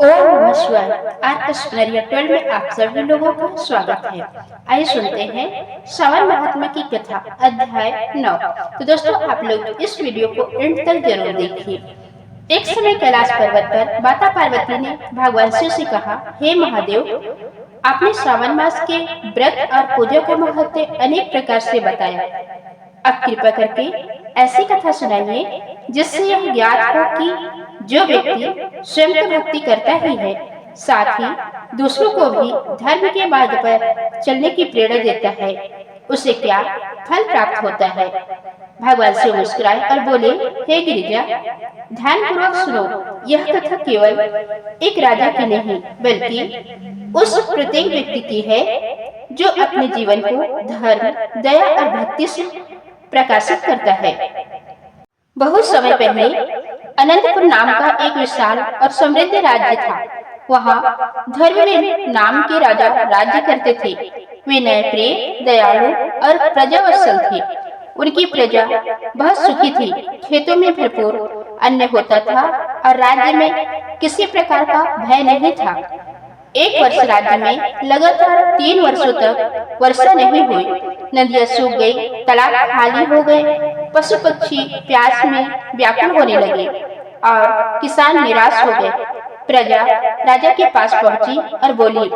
ओम नमः शिवाय। आज कश्मीरिया 12 में आप सभी लोगों का स्वागत है। आइए सुनते हैं श्रवण महात्मा की कथा अध्याय 9। तो दोस्तों आप लोग इस वीडियो को एंड तक जरूर देखिए। एक समय कैलाश पर्वत पर माता पार्वती ने भगवान शिव से कहा, हे महादेव, आपने श्रावण मास के व्रत और पूजा का महत्व अनेक प्रकार से बताया। अब कृपा करके ऐसी कथा सुनाइए जिससे यह ज्ञात हो कि जो व्यक्ति स्वयं तो भक्ति करता ही है, साथ ही दूसरों को भी धर्म के मार्ग पर चलने की प्रेरणा देता है, उसे क्या फल प्राप्त होता है। भगवान शिव मुस्कुराए और बोले, हे गिरिजा, ध्यानपूर्वक सुनो। यह कथा केवल एक राजा की नहीं बल्कि उस प्रत्येक व्यक्ति की है जो अपने जीवन को धर्म, दया और भक्ति से प्रकाशित करता है। बहुत समय पहले अनंतपुर नाम का एक विशाल और समृद्ध राज्य था। वहाँ धर्मवीर नाम के राजा राज्य करते थे। वे न्यायप्रिय, दयालु और प्रजावत्सल थे। उनकी प्रजा बहुत सुखी थी। खेतों में भरपूर अन्न होता था और राज्य में किसी प्रकार का भय नहीं था। एक वर्ष राज्य में लगातार 3 वर्षों तक वर्षा नहीं हुई। नदियां सूख गई, तालाब खाली हो गए, पशु पक्षी प्यास में व्याकुल होने लगे और किसान निराश हो गए। प्रजा राजा के पास पहुंची और बोली,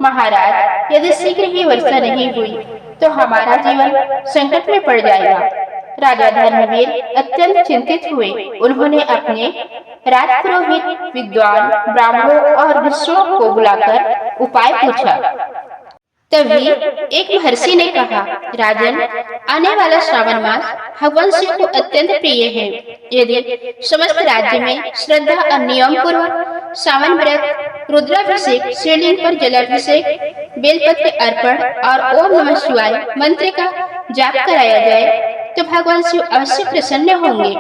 महाराज, यदि शीघ्र ही वर्षा नहीं हुई तो हमारा जीवन संकट में पड़ जाएगा। राजा धर्मवीर अत्यंत चिंतित हुए। उन्होंने अपने राजपुरोहित, विद्वान, ब्राह्मणों और ऋषियों को बुलाकर उपाय पूछा। तभी एक महर्षि ने कहा, राजन, आने वाला श्रावण मास भगवान शिव को अत्यंत प्रिय है। यदि समस्त राज्य में श्रद्धा और नियम पूर्वक श्रावण व्रत, रुद्राभिषेक, शिवलिंग पर जलाभिषेक, बेलपत्र अर्पण और ओम नमः शिवाय मंत्र का जाप कराया जाए तो भगवान शिव अवश्य प्रसन्न होंगे।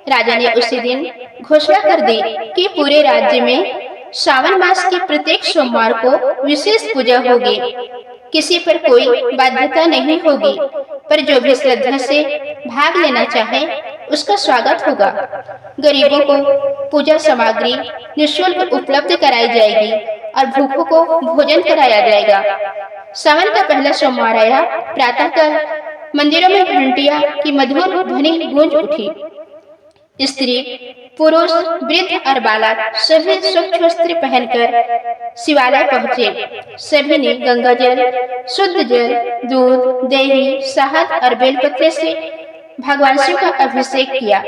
राजा ने उसी दिन घोषणा कर दी कि पूरे राज्य में श्रावण मास के प्रत्येक सोमवार को विशेष पूजा होगी। किसी पर कोई बाध्यता नहीं होगी, पर जो भी श्रद्धा से भाग लेना चाहे उसका स्वागत होगा। गरीबों को पूजा सामग्री निःशुल्क उपलब्ध कराई जाएगी और भूखों को भोजन कराया जाएगा। सावन का पहला सोमवार आया। प्रातःकाल मंदिरों में घंटियां की मधुर ध्वनि गूंज उठी। स्त्री, पुरुष, वृद्ध और बालक सभी स्वच्छ वस्त्र पहनकर शिवालय पहुँचे। सभी ने गंगा जल, शुद्ध जल, दूध, दही, शहद और बेलपत्र से भगवान शिव का अभिषेक किया।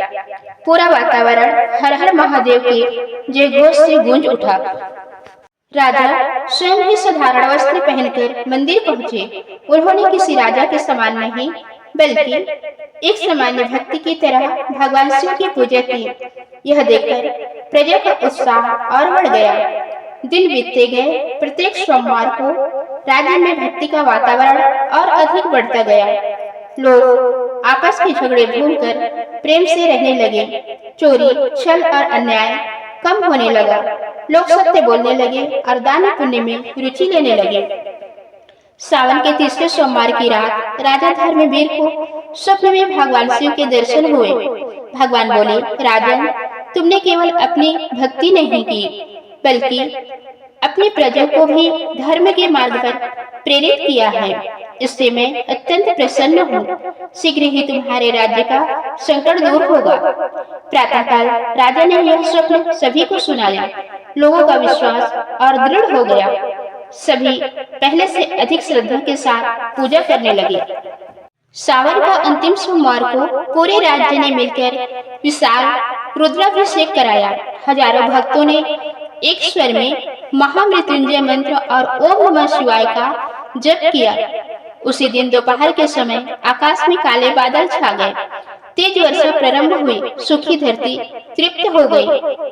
पूरा वातावरण हर हर महादेव के जयघोष से गूंज उठा। राजा स्वयं ही साधारण वस्त्र पहनकर मंदिर पहुँचे। उन्होंने किसी राजा के समान नहीं बल्कि एक सामान्य भक्ति की तरह भगवान शिव की पूजा की। यह देखकर प्रजा का उत्साह और बढ़ गया। दिन बीतते गए। प्रत्येक सोमवार को राज्य में भक्ति का वातावरण और अधिक बढ़ता गया। लोग आपस के झगड़े भूलकर प्रेम से रहने लगे। चोरी, छल और अन्याय कम होने लगा। लोग सत्य बोलने लगे और दान पुण्य में रुचि लेने लगे। सावन के तीसरे सोमवार की रात राजा धर्मवीर को स्वप्न में भगवान शिव के दर्शन हुए। भगवान बोले, राजन, तुमने केवल अपनी भक्ति नहीं की बल्कि अपनी प्रजा को भी धर्म के मार्ग पर प्रेरित किया है। इससे मैं अत्यंत प्रसन्न हूँ। शीघ्र ही तुम्हारे राज्य का संकट दूर होगा। प्रातःकाल राजा ने यह स्वप्न सभी को सुनाया। लोगों का विश्वास और दृढ़ हो गया। सभी पहले से अधिक श्रद्धा के साथ पूजा करने लगे। सावन का अंतिम सोमवार को पूरे राज्य ने मिलकर विशाल रुद्राभिषेक कराया। हजारों भक्तों ने एक स्वर में महामृत्युंजय मंत्र और ओम नमः शिवाय का जप किया। उसी दिन दोपहर के समय आकाश में काले बादल छा गए। तेज वर्षा प्रारंभ हुई। सूखी धरती तृप्त हो गई।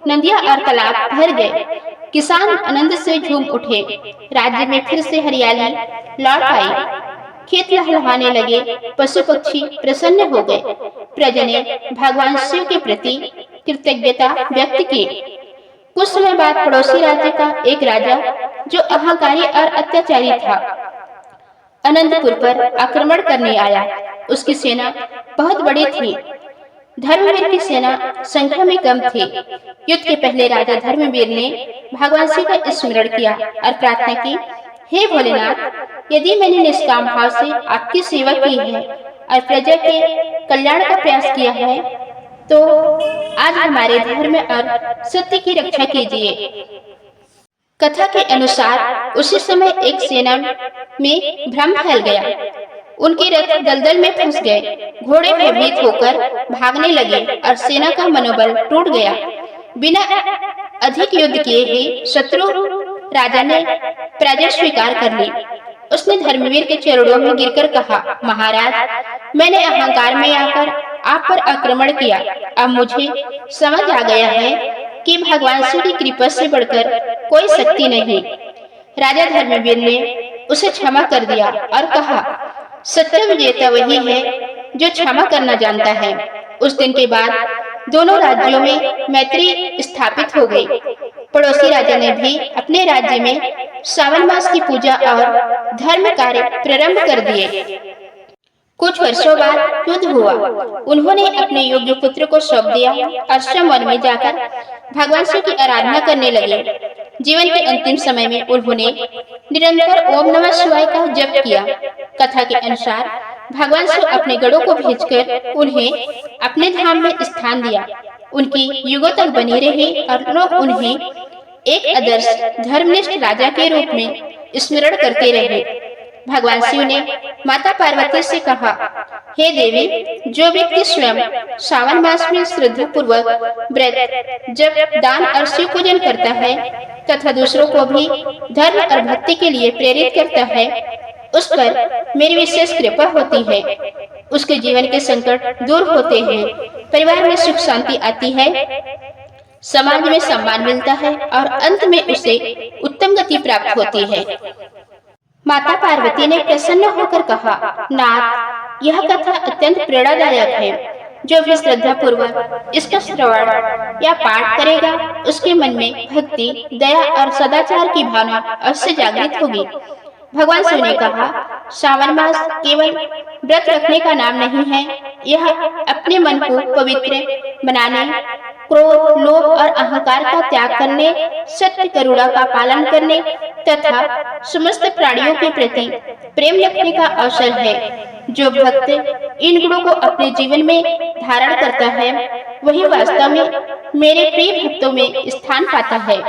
नदियां और तालाब भर गए। किसान आनंद से झूम उठे। राज्य में फिर से हरियाली लौट आई। खेत लहलहाने लगे। पशु पक्षी प्रसन्न हो गए। प्रजा ने भगवान शिव के प्रति कृतज्ञता व्यक्त की। कुछ समय बाद पड़ोसी राज्य का एक राजा जो अहंकारी और अत्याचारी था, अनंतपुर पर आक्रमण करने आया। उसकी सेना बहुत बड़ी थी। धर्मवीर की सेना संख्या में कम थी। युद्ध के पहले राजा धर्मवीर ने भगवान शिव का स्मरण किया और प्रार्थना की, हे भोलेनाथ, यदि मैंने निष्काम भाव से आपकी सेवा की है और प्रजा के कल्याण का प्रयास किया है, तो आज हमारे धर्म और सत्य की रक्षा कीजिए। कथा के अनुसार उसी समय एक सेना में भ्रम फैल गया। उनके रथ दलदल में फंस गए, घोड़े भयभीत होकर भागने लगे और सेना का मनोबल टूट गया। बिना अधिक युद्ध किए ही शत्रु राजा ने पराजय स्वीकार कर ली। उसने धर्मवीर के चरणों में गिरकर कहा, महाराज, मैंने अहंकार में आकर आप पर आक्रमण किया। अब मुझे समझ आ गया है कि भगवान शिव की कृपा से बढ़कर कोई शक्ति नहीं। राजा धर्मवीर ने उसे क्षमा कर दिया और कहा, सच्चा विजेता वही है जो क्षमा करना जानता है। उस दिन के बाद दोनों राज्यों में मैत्री स्थापित हो गई। पड़ोसी राजा ने भी अपने राज्य में सावन मास की पूजा और धर्म कार्य प्रारंभ कर दिए। कुछ वर्षों बाद युद्ध हुआ। उन्होंने अपने योग्य पुत्र को सौंप दिया और श्रम वन में जाकर भगवान शिव की आराधना करने लगे। जीवन के अंतिम समय में उन्होंने निरंतर ओम नमः शिवाय का जप किया। कथा के अनुसार भगवान शिव अपने गणों को भेजकर उन्हें अपने धाम में स्थान दिया। उनकी युगों तक बनी रही और लोग उन्हें एक आदर्श धर्मनिष्ठ राजा के रूप में स्मरण करते रहे। भगवान शिव ने माता पार्वती से कहा, हे देवी, जो व्यक्ति स्वयं सावन मास में श्रद्धा पूर्वक व्रत, जप, दान और शिव पूजन करता है तथा दूसरों को भी धर्म और भक्ति के लिए प्रेरित करता है, उस पर मेरी विशेष कृपा होती है। उसके जीवन के संकट दूर होते हैं, परिवार में सुख शांति आती है, समाज में सम्मान मिलता है और अंत में उसे उत्तम गति प्राप्त होती है। माता पार्वती ने प्रसन्न होकर कहा, नाथ, यह कथा अत्यंत प्रेरणादायक है। जो भी श्रद्धा पूर्वक इसका श्रवण या पाठ करेगा, उसके मन में भक्ति, दया और सदाचार की भावना अवश्य जागृत होगी। भगवान शिव ने कहा, सावन मास केवल व्रत रखने का नाम नहीं है, यह अपने मन को पवित्र बनाने, क्रोध, लोभ और अहंकार का त्याग करने, सत्य, करुणा का पालन करने तथा समस्त प्राणियों के प्रति प्रेम रखने का अवसर है। जो भक्त इन गुणों को अपने जीवन में धारण करता है, वही वास्तव में मेरे प्रिय भक्तों में स्थान पाता है।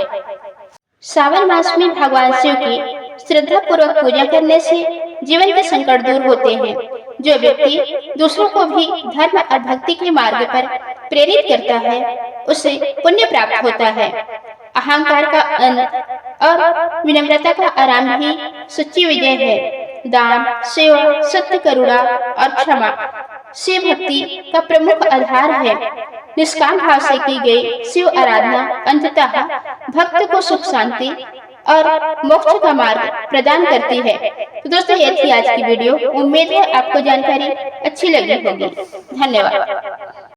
सावन मास में भगवान शिव की श्रद्धा पूर्वक पूजा करने से जीवन के संकट दूर होते हैं। जो व्यक्ति दूसरों को भी धर्म और भक्ति के मार्ग पर प्रेरित करता है, उसे पुण्य प्राप्त होता है। अहंकार का अंत और विनम्रता का आराम ही सच्ची विजय है। दान, सेवा, सत्य, करुणा और क्षमा शिव भक्ति का प्रमुख आधार है। निष्काम भाव से की गई शिव आराधना अंततः भक्त को सुख शांति और मोक्ष का मार्ग प्रदान करती है। तो दोस्तों, ये थी आज की वीडियो। उम्मीद है आपको जानकारी अच्छी लगी होगी। धन्यवाद।